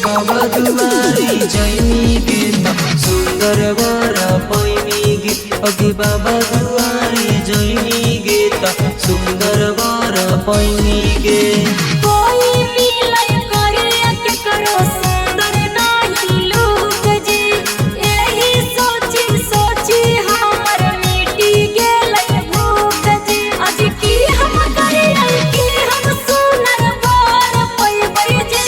बाबा दुआरी जैनी गे सुंदर वर पैनी गे अगे बाबा दुआरी जैनी गे सुंदर वर पैनी गे कोई मिलन करे के करो सुंदर नाही लोग जी यही सोची सोची हमर मिटी गेलै भूख जी आज की हम करे कि हम सुंदर वर पैबै जी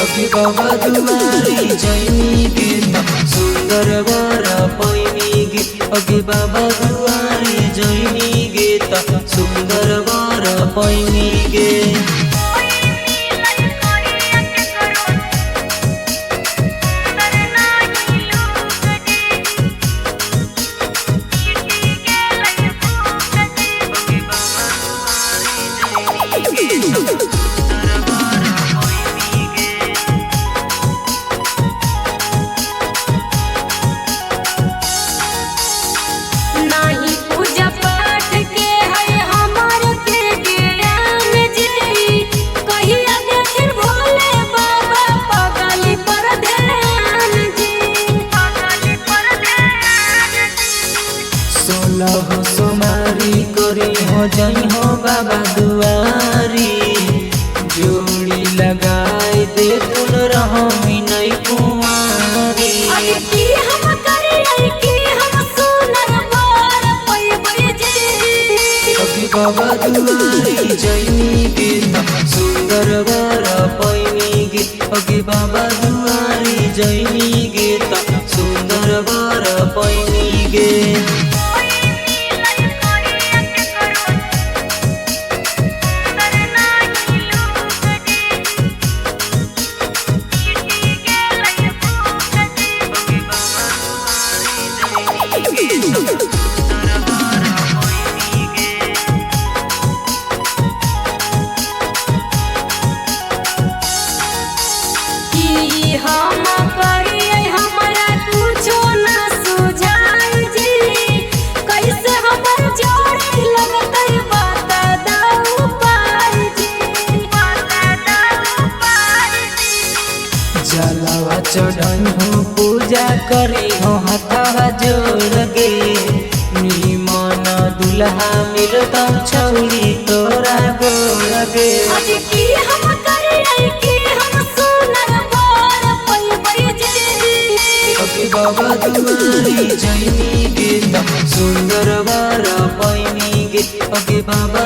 अगे बाबा दुआरी जैनी गे सुंदर वर पैनी गे अगे बाबा दुआरी जैनी गे सुंदर वर पैनी गे सोलह सोमारी करी हो जई हो बाबा दुआरी जोड़ी लगाए दे तुन रहो नहीं कुमारी की हम करे कि हम सुनर वर पैबै जी अगे बाबा दुआरी जई गे सुंदर वर पैनी गे अगे बाबा दुआरी जई गे सुंदर वर पैनी गे हम करिए हमरा कुछो न सुझाई जी कैसे हमर जोड़ी लगतै बता दऊ पाई जी बता दऊ पाई जी जलवा चढ़न हो पूजा करी हो हथवा जोड़ गे निमन दुल्हा मिलतम छौरी तोरा गोर गे आज की हम करिए कि हम सुनर वर पैबै जी अगे बाबा दुआरी जैनी गे सुंदर वर पैनी गे अगे बाबा